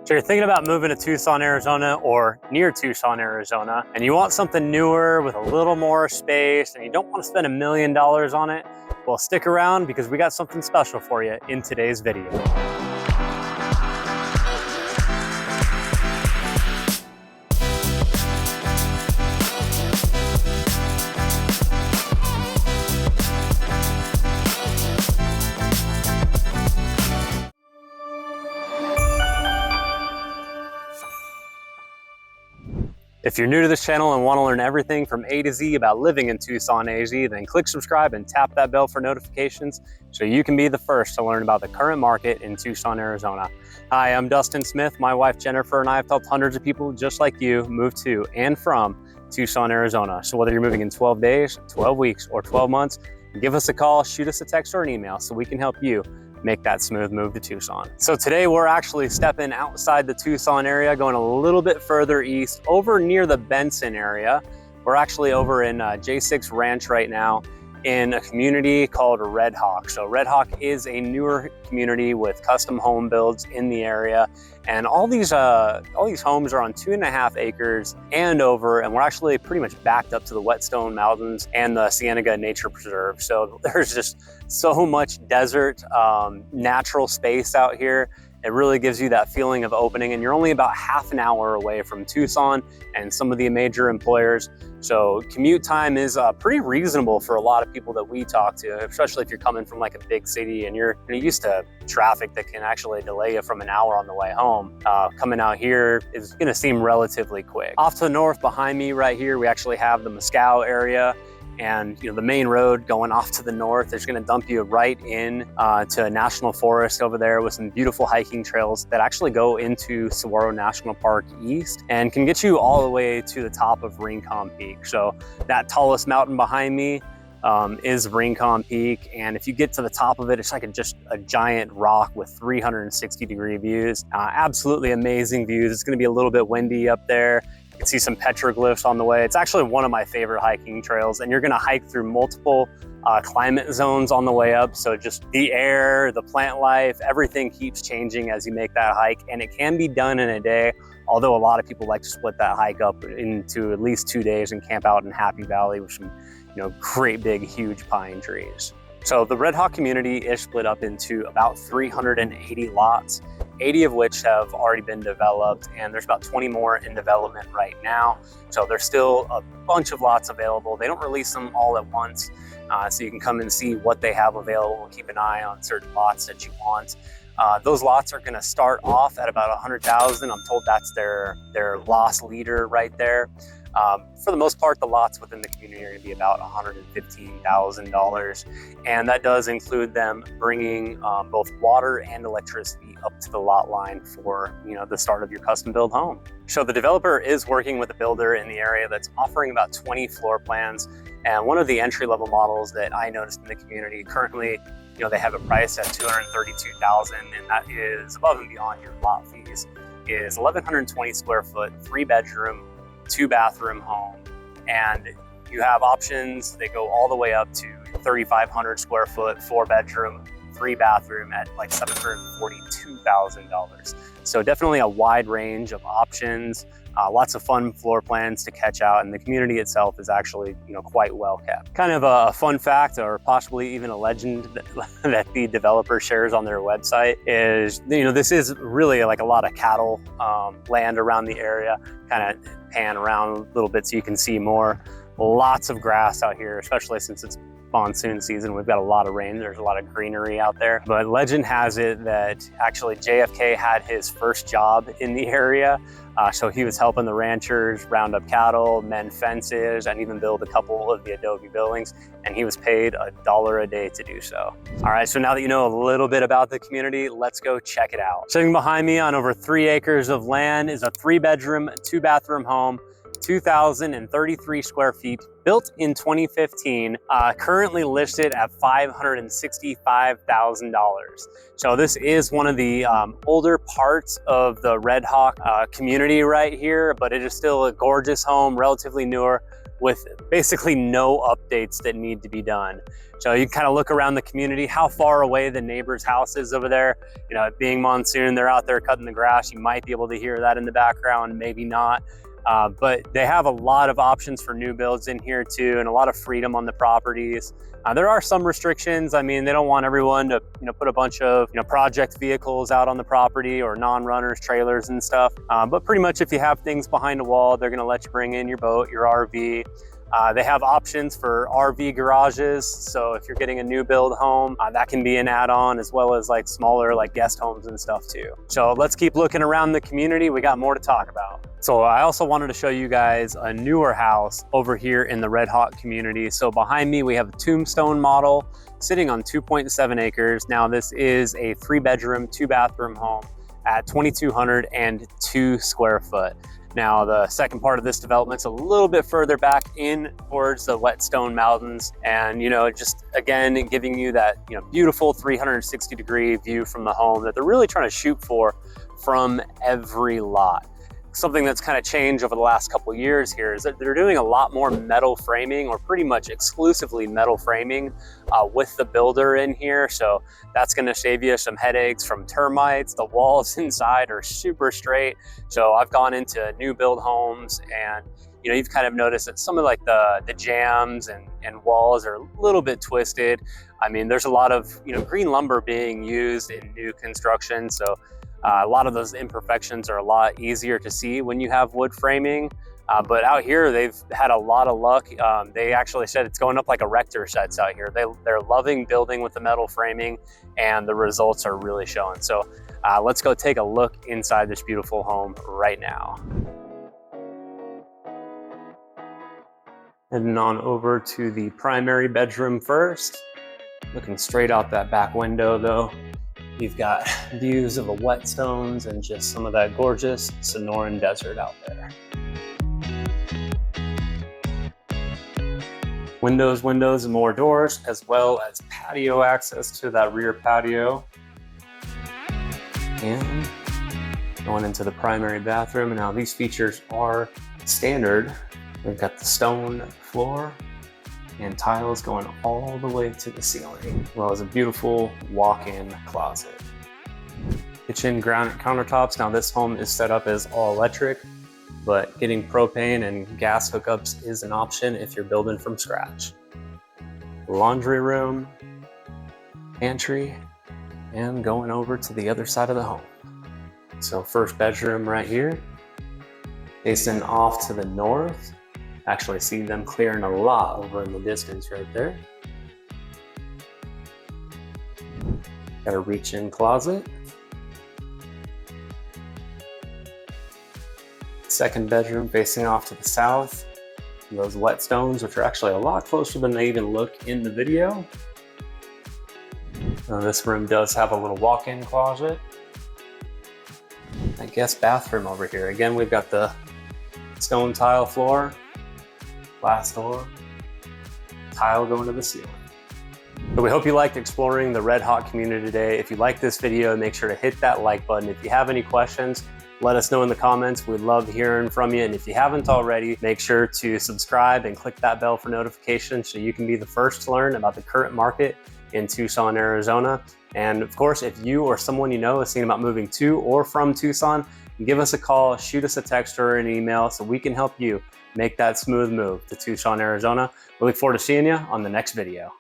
So you're thinking about moving to Tucson, Arizona or near Tucson, Arizona, and you want something newer with a little more space and you don't want to spend $1 million on it? Well, stick around because we got something special for you in today's video. If you're new to this channel and want to learn everything from A to Z about living in Tucson AZ, then click subscribe and tap that bell for notifications so you can be the first to learn about the current market in Tucson, Arizona. Hi, I'm Dustin Smith. My wife Jennifer and I have helped hundreds of people just like you move to and from Tucson, Arizona. So whether you're moving in 12 days, 12 weeks, or 12 months, give us a call, shoot us a text or an email so we can help you make that smooth move to Tucson. So today we're actually stepping outside the Tucson area, going a little bit further east, over near the Benson area. We're actually over in J6 Ranch right now in a community called Red Hawk. So Red Hawk is a newer community with custom home builds in the area. And all these homes are on 2.5 acres and over, and we're actually pretty much backed up to the Whetstone Mountains and the Cienega Nature Preserve. So there's just so much desert, natural space out here. It really gives you that feeling of opening, and you're only about half an hour away from Tucson and some of the major employers. So commute time is pretty reasonable for a lot of people that we talk to, especially if you're coming from like a big city and you're used to traffic that can actually delay you from an hour on the way home. Coming out here is gonna seem relatively quick. Off to the north behind me right here, we actually have the Mescal area. And the main road going off to the north is going to dump you right in to a national forest over there with some beautiful hiking trails that actually go into Saguaro National Park east and can get you all the way to the top of Rincon Peak. So that tallest mountain behind me is Rincon Peak, and if you get to the top of it, it's like just a giant rock with 360-degree views. Absolutely amazing views. It's going to be a little bit windy up there. You can see some petroglyphs on the way. It's actually one of my favorite hiking trails, and you're gonna hike through multiple climate zones on the way up. So just the air, the plant life, everything keeps changing as you make that hike, and it can be done in a day, although a lot of people like to split that hike up into at least 2 days and camp out in Happy Valley with some great big huge pine trees. So the Red Hawk community is split up into about 380 lots, 80 of which have already been developed, and there's about 20 more in development right now. So there's still a bunch of lots available. They don't release them all at once, so you can come and see what they have available. Keep an eye on certain lots that you want. Those lots are gonna start off at about 100,000. I'm told that's their loss leader right there. For the most part, the lots within the community are going to be about $115,000, and that does include them bringing both water and electricity up to the lot line for the start of your custom build home. So the developer is working with a builder in the area that's offering about 20 floor plans, and one of the entry-level models that I noticed in the community currently, they have it priced at $232,000, and that is above and beyond your lot fees, is 1,120 square foot, 3-bedroom, 2-bathroom home. And you have options that go all the way up to 3,500 square foot, 4-bedroom, 3-bathroom at like $742,000. So definitely a wide range of options, lots of fun floor plans to catch out, and the community itself is actually quite well kept. Kind of a fun fact, or possibly even a legend that the developer shares on their website is, this is really like a lot of cattle land around the area. Kind of pan around a little bit so you can see more. Lots of grass out here, especially since it's monsoon season. We've got a lot of rain. There's a lot of greenery out there. But legend has it that actually JFK had his first job in the area. So he was helping the ranchers round up cattle, mend fences, and even build a couple of the adobe buildings. And he was paid $1 a day to do so. All right, so now that you know a little bit about the community, let's go check it out. Sitting behind me on over 3 acres of land is a 3-bedroom, 2-bathroom home, 2,033 square feet, built in 2015, currently listed at $565,000. So this is one of the older parts of the Red Hawk community right here, but it is still a gorgeous home, relatively newer, with basically no updates that need to be done. So you kind of look around the community, how far away the neighbor's house is over there. You know, it being monsoon, they're out there cutting the grass. You might be able to hear that in the background, maybe not. But they have a lot of options for new builds in here too, and a lot of freedom on the properties. There are some restrictions. I mean, they don't want everyone to, put a bunch of, project vehicles out on the property or non-runners, trailers and stuff. But pretty much if you have things behind a wall, they're gonna let you bring in your boat, your RV. They have options for RV garages. So if you're getting a new build home, that can be an add-on, as well as like smaller like guest homes and stuff too. So let's keep looking around the community. We got more to talk about. So I also wanted to show you guys a newer house over here in the Red Hawk community. So behind me, we have a tombstone model sitting on 2.7 acres. Now this is a 3-bedroom, 2-bathroom home at 2,202 square foot. Now, the second part of this development's a little bit further back in towards the Whetstone Mountains. And, just again, giving you that, beautiful 360-degree view from the home that they're really trying to shoot for from every lot. Something that's kind of changed over the last couple of years here is that they're doing a lot more metal framing, or pretty much exclusively metal framing with the builder in here. So that's going to save you some headaches from termites. The walls inside are super straight. So I've gone into new build homes, and you've kind of noticed that some of like the jambs and walls are a little bit twisted. I mean, there's a lot of green lumber being used in new construction, so a lot of those imperfections are a lot easier to see when you have wood framing. But out here, they've had a lot of luck. They actually said it's going up like erector sets out here. They're loving building with the metal framing, and the results are really showing. So let's go take a look inside this beautiful home right now. Heading on over to the primary bedroom first. Looking straight out that back window though. You've got views of the Whetstones and just some of that gorgeous Sonoran desert out there. Windows, and more doors, as well as patio access to that rear patio. And going into the primary bathroom. And now these features are standard. We've got the stone floor and tiles going all the way to the ceiling, as well as a beautiful walk-in closet. Kitchen, granite countertops. Now this home is set up as all electric, but getting propane and gas hookups is an option if you're building from scratch. Laundry room, pantry, and going over to the other side of the home. So first bedroom right here, facing off to the north. Actually see them clearing a lot over in the distance right there. Got a reach-in closet. Second bedroom facing off to the south. Those Whetstones, which are actually a lot closer than they even look in the video. Now this room does have a little walk-in closet. I guess bathroom over here. Again, we've got the stone tile floor. Glass door, tile going to the ceiling. So we hope you liked exploring the Red Hawk community today. If you like this video, make sure to hit that like button. If you have any questions, let us know in the comments. We'd love hearing from you. And if you haven't already, make sure to subscribe and click that bell for notifications so you can be the first to learn about the current market in Tucson, Arizona. And of course, if you or someone you know is thinking about moving to or from Tucson, give us a call, shoot us a text or an email so we can help you make that smooth move to Tucson, Arizona. We look forward to seeing you on the next video.